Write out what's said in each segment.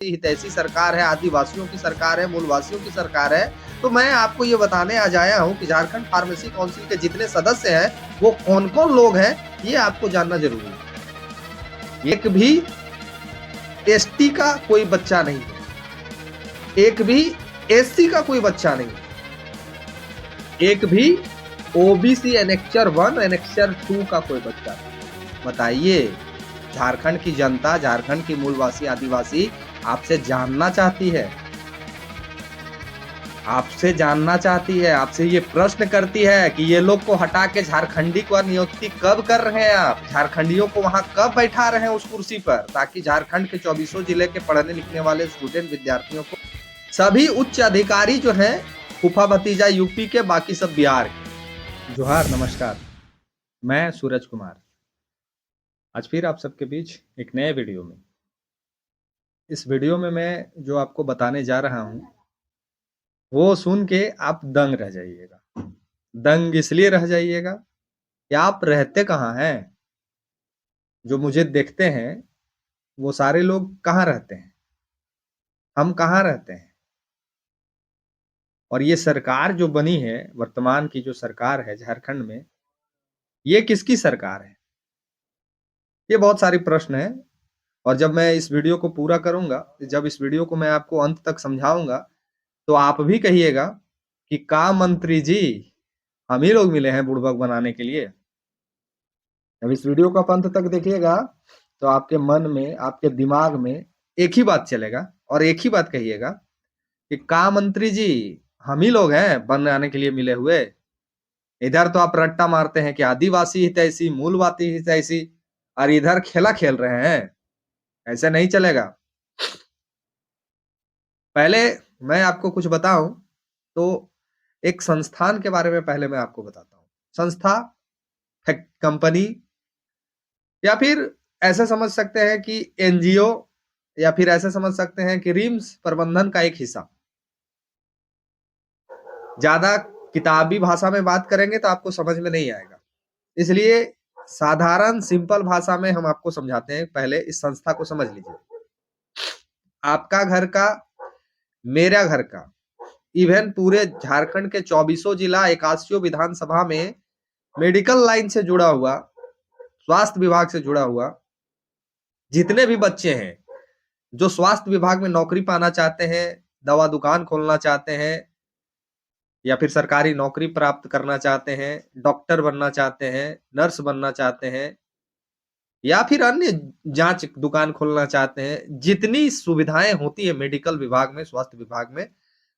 हितैषी सरकार है, आदिवासियों की सरकार है, मूलवासियों की सरकार है। तो मैं आपको ये बताने आज आया हूँ कि झारखंड फार्मेसी काउंसिल के जितने सदस्य हैं, वो कौन-कौन लोग हैं, ये आपको जानना ज़रूरी है। एक भी एसटी का कोई बच्चा नहीं है, एक भी एससी का कोई बच्चा नहीं है, एक भी ओबीसी एनेक्चर 1, एनेक्चर 2 का कोई बच्चा नहीं। बताइए, झारखंड की जनता, झारखंड की मूलवासी आदिवासी आपसे जानना चाहती है, आपसे ये प्रश्न करती है कि ये लोग को हटा के झारखंडी को नियुक्ति कब कर रहे हैं आप? झारखंडियों को वहां कब बैठा रहे हैं उस कुर्सी पर, ताकि झारखंड के 24 जिले के पढ़ने लिखने वाले स्टूडेंट विद्यार्थियों को सभी उच्च अधिकारी जो हैं, फूफा भतीजा यूपी के, बाकी सब बिहार के। जोहार, नमस्कार, मैं सूरज कुमार आज फिर आप सबके बीच एक नए वीडियो में। इस वीडियो में मैं जो आपको बताने जा रहा हूं, वो सुन के आप दंग रह जाइएगा। दंग इसलिए रह जाइएगा कि आप रहते कहाँ हैं? जो मुझे देखते हैं वो सारे लोग कहाँ रहते हैं? हम कहाँ रहते हैं? और ये सरकार जो बनी है, वर्तमान की जो सरकार है झारखंड में, ये किसकी सरकार है? ये बहुत सारे प्रश्न हैं। और जब मैं इस वीडियो को पूरा करूंगा, जब इस वीडियो को मैं आपको अंत तक समझाऊंगा, तो आप भी कहिएगा कि का मंत्री जी, हम ही लोग मिले हैं बुड़बक बनाने के लिए। जब इस वीडियो को आप अंत तक देखिएगा, तो आपके मन में, आपके दिमाग में एक ही बात चलेगा और एक ही बात कहिएगा कि का मंत्री जी, हम ही लोग हैं बनाने के लिए मिले हुए। इधर तो आप रट्टा मारते हैं कि आदिवासी हितैषी, मूलवासी हितैषी, और इधर खेला खेल रहे हैं। ऐसे नहीं चलेगा। पहले मैं आपको कुछ बताऊं तो एक संस्थान के बारे में पहले मैं आपको बताता हूं। संस्था, कंपनी, या फिर ऐसे समझ सकते हैं कि एनजीओ, या फिर ऐसे समझ सकते हैं कि रिम्स प्रबंधन का एक हिस्सा। ज्यादा किताबी भाषा में बात करेंगे तो आपको समझ में नहीं आएगा, इसलिए साधारण सिंपल भाषा में हम आपको समझाते हैं। पहले इस संस्था को समझ लीजिए। आपका घर का, मेरा घर का, इवन पूरे झारखंड के 24 जिला, 81 विधानसभा में मेडिकल लाइन से जुड़ा हुआ, स्वास्थ्य विभाग से जुड़ा हुआ जितने भी बच्चे हैं जो स्वास्थ्य विभाग में नौकरी पाना चाहते हैं, दवा दुकान खोलना चाहते हैं, या फिर सरकारी नौकरी प्राप्त करना चाहते हैं, डॉक्टर बनना चाहते हैं, नर्स बनना चाहते हैं, या फिर अन्य जांच दुकान खोलना चाहते हैं, जितनी सुविधाएं होती है मेडिकल विभाग में, स्वास्थ्य विभाग में,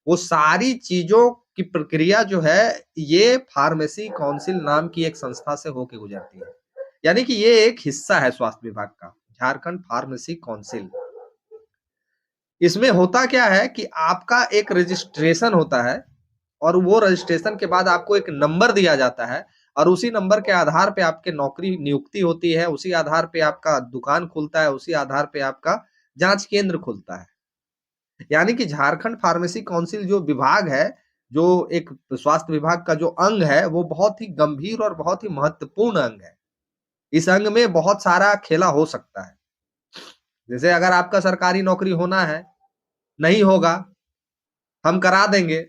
वो सारी चीजों की प्रक्रिया जो है, ये फार्मेसी काउंसिल नाम की एक संस्था से होके गुजरती है। यानी कि ये एक हिस्सा है स्वास्थ्य विभाग का, झारखंड फार्मेसी काउंसिल। इसमें होता क्या है कि आपका एक रजिस्ट्रेशन होता है, और वो रजिस्ट्रेशन के बाद आपको एक नंबर दिया जाता है, और उसी नंबर के आधार पे आपके नौकरी नियुक्ति होती है, उसी आधार पे आपका दुकान खुलता है, उसी आधार पे आपका जांच केंद्र खुलता है। यानी कि झारखंड फार्मेसी काउंसिल जो विभाग है, जो एक स्वास्थ्य विभाग का जो अंग है, वो बहुत ही गंभीर और बहुत ही महत्वपूर्ण अंग है। इस अंग में बहुत सारा खेला हो सकता है। जैसे अगर आपका सरकारी नौकरी होना है, नहीं होगा, हम करा देंगे,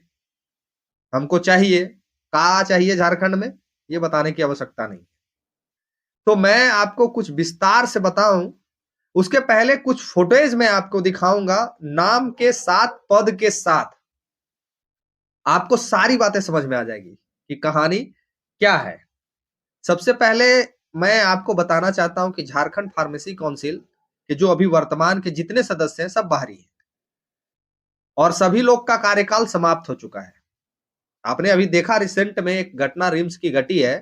हमको चाहिए, क्या चाहिए झारखंड में, ये बताने की आवश्यकता नहीं। तो मैं आपको कुछ विस्तार से बताऊं, उसके पहले कुछ फुटेज मैं आपको दिखाऊंगा, नाम के साथ, पद के साथ आपको सारी बातें समझ में आ जाएगी कि कहानी क्या है। सबसे पहले मैं आपको बताना चाहता हूं कि झारखंड फार्मेसी काउंसिल के जो अभी वर्तमान के जितने सदस्य हैं, सब बाहरी हैं, और सभी लोग का कार्यकाल समाप्त हो चुका है। आपने अभी देखा रिसेंट में एक घटना रिम्स की घटी है।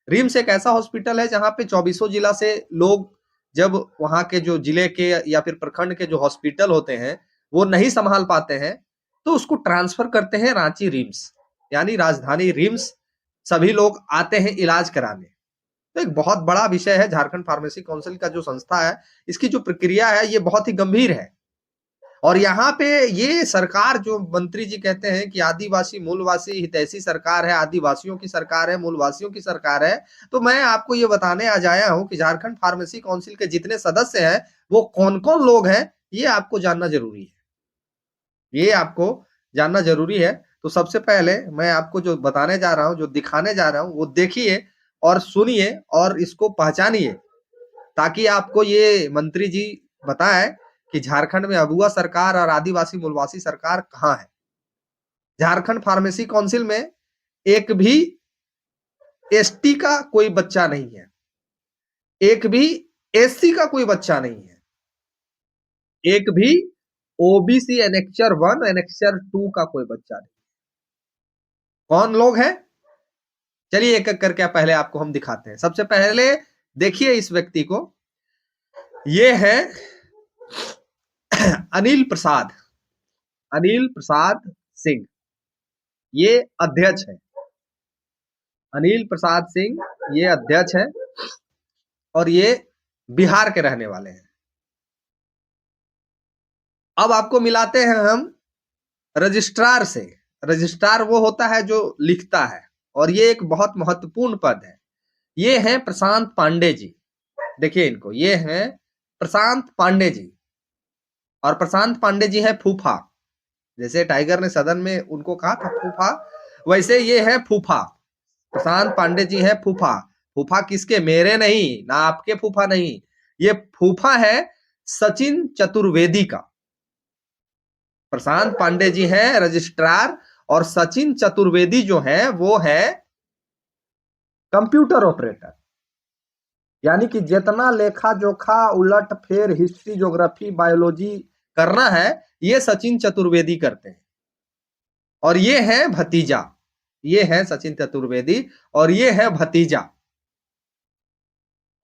रिम्स एक ऐसा हॉस्पिटल है जहां पे 24 जिला से लोग, जब वहां के जो जिले के या फिर प्रखंड के जो हॉस्पिटल होते हैं वो नहीं संभाल पाते हैं, तो उसको ट्रांसफर करते हैं रांची रिम्स, यानी राजधानी रिम्स। सभी लोग आते हैं इलाज कराने। तो एक बहुत बड़ा विषय है झारखंड फार्मेसी काउंसिल का जो संस्था है, इसकी जो प्रक्रिया है ये बहुत ही गंभीर है। और यहाँ पे ये सरकार, जो मंत्री जी कहते हैं कि आदिवासी मूलवासी हितैषी सरकार है, आदिवासियों की सरकार है, मूलवासियों की सरकार है, तो मैं आपको ये बताने आज आया हूं कि झारखंड फार्मेसी काउंसिल के जितने सदस्य हैं, वो कौन कौन लोग हैं, ये आपको जानना जरूरी है, ये आपको जानना जरूरी है। तो सबसे पहले मैं आपको जो बताने जा रहा हूँ, जो दिखाने जा रहा हूँ, वो देखिए और सुनिए और इसको पहचानिए, ताकि आपको ये मंत्री जी बताए कि झारखंड में अगुआ सरकार और आदिवासी मूलवासी सरकार कहाँ है। झारखंड फार्मेसी काउंसिल में एक भी एसटी का कोई बच्चा नहीं है, एक भी एससी का कोई बच्चा नहीं है, एक भी ओबीसी एनेक्चर 1 एनेक्चर 2 का कोई बच्चा नहीं। कौन लोग हैं? चलिए एक एक करके पहले आपको हम दिखाते हैं। सबसे पहले देखिए इस व्यक्ति को, ये है अनिल प्रसाद, अनिल प्रसाद सिंह, ये अध्यक्ष है। अनिल प्रसाद सिंह ये अध्यक्ष है और ये बिहार के रहने वाले हैं। अब आपको मिलाते हैं हम रजिस्ट्रार से। रजिस्ट्रार वो होता है जो लिखता है, और ये एक बहुत महत्वपूर्ण पद है। ये हैं प्रशांत पांडे जी। देखिए इनको, ये हैं प्रशांत पांडे जी, और प्रशांत पांडे जी हैं फूफा। जैसे टाइगर ने सदन में उनको कहा था फूफा, वैसे ये है फूफा। प्रशांत पांडे जी हैं फूफा। फूफा किसके? मेरे नहीं, ना आपके फूफा नहीं, ये फूफा है सचिन चतुर्वेदी का। प्रशांत पांडे जी हैं रजिस्ट्रार, और सचिन चतुर्वेदी जो है वो है कंप्यूटर ऑपरेटर। यानी कि जितना लेखा जोखा उलट फेर हिस्ट्री ज्योग्राफी बायोलॉजी करना है, ये सचिन चतुर्वेदी करते हैं। और ये है भतीजा, ये है सचिन चतुर्वेदी और ये है भतीजा।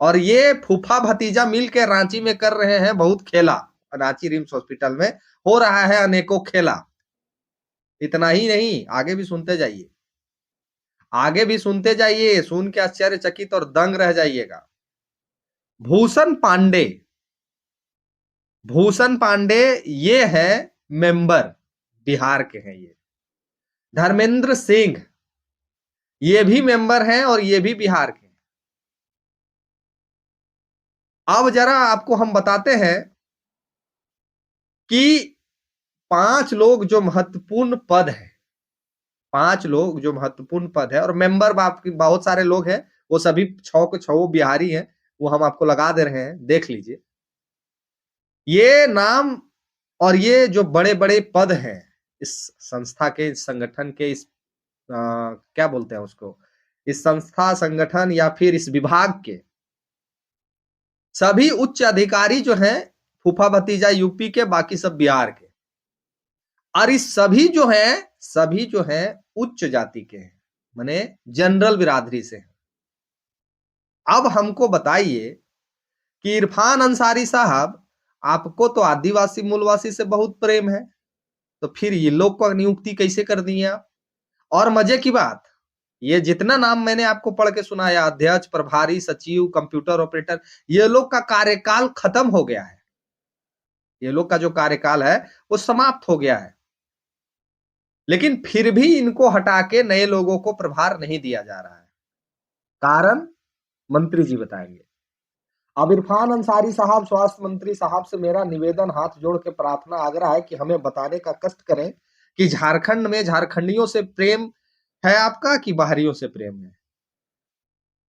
और ये फूफा भतीजा मिलकर रांची में कर रहे हैं बहुत खेला। रांची रिम्स हॉस्पिटल में हो रहा है अनेकों खेला। इतना ही नहीं, आगे भी सुनते जाइए, आगे भी सुनते जाइए, सुन के आश्चर्यचकित और दंग रह जाइएगा। भूषण पांडे, भूषण पांडे ये है मेंबर, बिहार के हैं ये। धर्मेंद्र सिंह ये भी मेंबर हैं और ये भी बिहार के हैं। अब जरा आपको हम बताते हैं कि 5 लोग जो महत्वपूर्ण पद है, 5 लोग जो महत्वपूर्ण पद है, और मेंबर आपके बहुत सारे लोग हैं, वो सभी 6 के 6 बिहारी हैं, वो हम आपको लगा दे रहे हैं, देख लीजिए। ये नाम और ये जो बड़े-बड़े पद हैं इस संस्था के, इस संगठन के, इस क्या बोलते हैं उसको, इस संस्था संगठन या फिर इस विभाग के सभी उच्च अधिकारी जो हैं, फूफा भतीजा यूपी के, बाकी सब बिहार के। और इस सभी जो हैं, सभी जो हैं उच्च जाति के हैं, माने जनरल बिरादरी से हैं। अब हमको बताइए कि इरफान अंसारी साहब, आपको तो आदिवासी मूलवासी से बहुत प्रेम है, तो फिर ये लोग को नियुक्ति कैसे कर दिए आप? और मजे की बात, ये जितना नाम मैंने आपको पढ़ के सुनाया, अध्यक्ष, प्रभारी, सचिव, कंप्यूटर ऑपरेटर, ये लोग का कार्यकाल खत्म हो गया है। ये लोग का जो कार्यकाल है वो समाप्त हो गया है, लेकिन फिर भी इनको हटा के नए लोगों को प्रभार नहीं दिया जा रहा है। कारण मंत्री जी बताएंगे। अब इरफान अंसारी साहब, स्वास्थ्य मंत्री साहब से मेरा निवेदन, हाथ जोड़ के प्रार्थना, आग्रह है कि हमें बताने का कष्ट करें कि झारखंड में झारखंडियों से प्रेम है आपका कि बाहरियों से प्रेम है?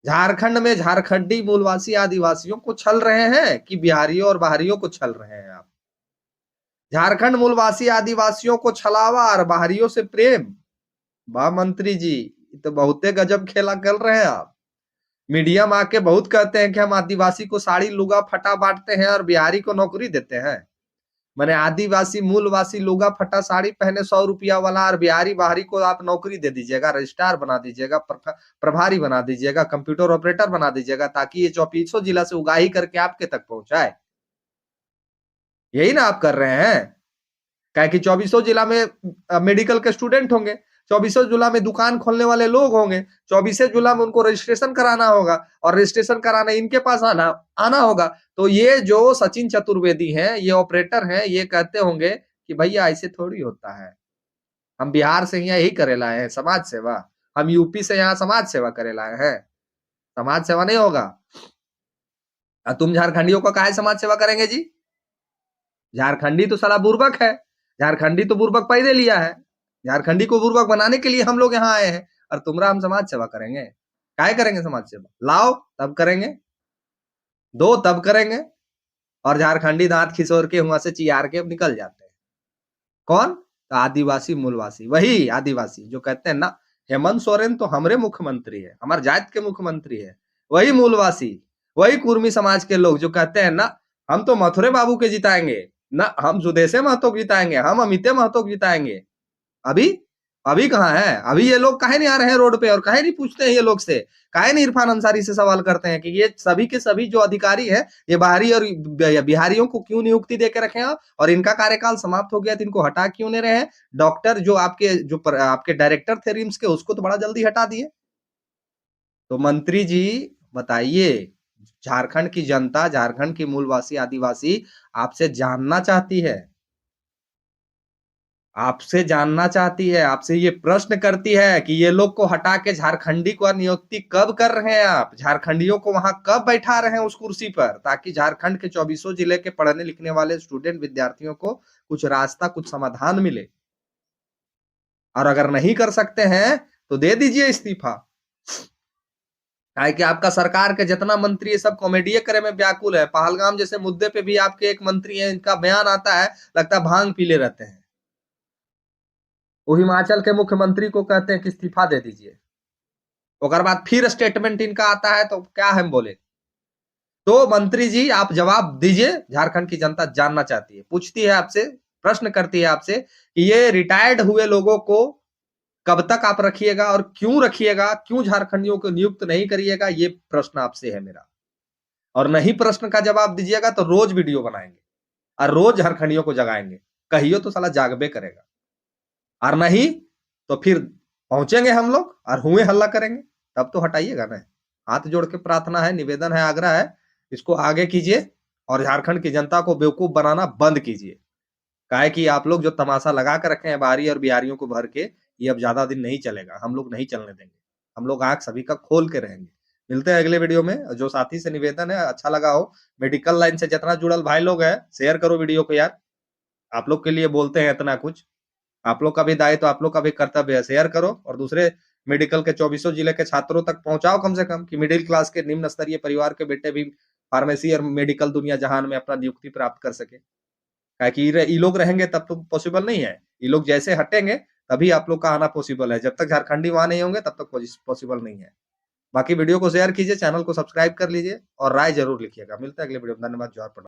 झारखंड में झारखंडी मूलवासी आदिवासियों को छल रहे हैं कि बिहारियों और बाहरियों को छल रहे हैं आप? झारखंड मूलवासी आदिवासियों को छलावा और बाहरियों से प्रेम। वाह मंत्री जी, तो बहुते गजब खेला कर रहे हैं आप। मीडिया में आके बहुत कहते हैं कि हम आदिवासी को साड़ी लुगा फटा बांटते हैं और बिहारी को नौकरी देते हैं। मैंने आदिवासी मूलवासी लुगा फटा साड़ी पहने 100 रुपया वाला, और बिहारी बाहरी को आप नौकरी दे दीजिएगा, रजिस्ट्रार बना दीजिएगा, प्रभारी बना दीजिएगा, कंप्यूटर ऑपरेटर बना दीजिएगा, ताकि ये 24 जिला से उगाही करके आपके तक पहुंचाए। यही ना आप कर रहे हैं? क्या कि 24 जिला में मेडिकल के स्टूडेंट होंगे, 24 जिला में दुकान खोलने वाले लोग होंगे, 24 जिला में उनको रजिस्ट्रेशन कराना होगा, और रजिस्ट्रेशन कराने इनके पास आना आना होगा। तो ये जो सचिन चतुर्वेदी हैं, ये ऑपरेटर हैं, ये कहते होंगे कि भैया ऐसे थोड़ी होता है, हम बिहार से यहाँ यही करे लाए हैं समाज सेवा, हम यूपी से यहाँ समाज सेवा करे लाए हैं। समाज सेवा नहीं होगा। तुम झारखंडियों को काहे समाज सेवा करेंगे जी? झारखंडी तो साला बुर्बक है, झारखंडी तो बुर्बक पैदे लिया है, झारखंडी को बुर्बक बनाने के लिए हम लोग यहाँ आए हैं। और तुमरा हम समाज सेवा करेंगे, काय करेंगे समाज सेवा? लाओ तब करेंगे, दो तब करेंगे। और झारखंडी दांत खिसोर के वहां से चियार के निकल जाते हैं। कौन? तो आदिवासी मूलवासी, वही आदिवासी जो कहते हैं ना हेमंत सोरेन तो हमरे मुख्यमंत्री है, हमारे जात के मुख्यमंत्री है, वही मूलवासी, वही कुर्मी समाज के लोग जो कहते हैं ना हम तो मथुरे बाबू के जिताएंगे, ना हम सुदेशे महतो को जिताएंगे, हम अमिते महतो को जिताएंगे। अभी अभी कहाँ है? अभी ये लोग काहे नहीं आ रहे हैं रोड पे और काहे नहीं पूछते हैं ये लोग से, काहे नहीं इरफान अंसारी से सवाल करते हैं कि ये सभी के सभी जो अधिकारी हैं ये बाहरी और बिहारियों को क्यों नियुक्ति दे के रखे हैं और इनका कार्यकाल समाप्त हो गया तो इनको हटा क्यों नहीं रहे हैं? डॉक्टर जो आपके डायरेक्टर थे रिम्स के उसको तो बड़ा जल्दी हटा दिए। तो मंत्री जी बताइए, झारखंड की जनता, झारखंड की मूलवासी आदिवासी आपसे जानना चाहती है, आपसे जानना चाहती है, आपसे ये प्रश्न करती है कि ये लोग को हटा के झारखंडी को नियुक्ति कब कर रहे हैं आप? झारखंडियों को वहां कब बैठा रहे हैं उस कुर्सी पर, ताकि झारखंड के 24 जिले के पढ़ने लिखने वाले स्टूडेंट विद्यार्थियों को कुछ रास्ता, कुछ समाधान मिले। और अगर नहीं कर सकते हैं तो दे दीजिए इस्तीफा। कि आपका सरकार के जितना मंत्री है सब कॉमेडी करे में व्याकुल है। पहलगाम जैसे मुद्दे पे भी आपके एक मंत्री है, इनका बयान आता है लगता है भांग पीले रहते हैं। वो हिमाचल के मुख्यमंत्री को कहते हैं कि इस्तीफा दे दीजिए, उसके बाद फिर स्टेटमेंट इनका आता है तो क्या हम बोले? तो मंत्री जी आप जवाब दीजिए, झारखंड की जनता जानना चाहती है, पूछती है आपसे, प्रश्न करती है आपसे कि ये रिटायर्ड हुए लोगों को कब तक आप रखिएगा और क्यों रखिएगा, क्यों झारखंडियों को नियुक्त नहीं करिएगा, ये प्रश्न आपसे है मेरा। और नहीं प्रश्न का जवाब दीजिएगा तो रोज वीडियो बनाएंगे और रोज झारखंडियों को जगाएंगे, कहियो तो साला जागबे करेगा। और नहीं तो फिर पहुंचेंगे हम लोग और हुए हल्ला करेंगे, तब तो हटाइएगा ना। हाथ जोड़ के प्रार्थना है, निवेदन है, आग्रह है, इसको आगे कीजिए और झारखंड की जनता को बेवकूफ बनाना बंद कीजिए। काहे कि आप लोग जो तमाशा लगा कर रखे हैं बाहरी और बिहारियों को भर के, ये अब ज्यादा दिन नहीं चलेगा, हम लोग नहीं चलने देंगे। हम लोग आंख सभी का खोल के रहेंगे। मिलते हैं अगले वीडियो में। जो साथी से निवेदन है, अच्छा लगा हो, मेडिकल लाइन से जितना जुड़ल भाई लोग है शेयर करो वीडियो को यार, आप लोग के लिए बोलते हैं इतना कुछ, आप लोग का भी दायित्व, आप लोग का भी कर्तव्य है, शेयर करो और दूसरे मेडिकल के 24 जिले के छात्रों तक पहुंचाओ कम से कम, कि मिडिल क्लास के निम्न स्तरीय परिवार के बेटे भी फार्मेसी और मेडिकल दुनिया जहान में अपना नियुक्ति प्राप्त कर सके। कि ये लोग रहेंगे तब तो पॉसिबल नहीं है, ये लोग जैसे हटेंगे तभी आप लोग का आना पॉसिबल है, जब तक झारखंडी वहां नहीं होंगे तब तक पॉसिबल नहीं है। बाकी वीडियो को शेयर कीजिए, चैनल को सब्सक्राइब कर लीजिए और राय जरूर लिखिएगा। मिलता है अगले वीडियो में, धन्यवाद, जौहर।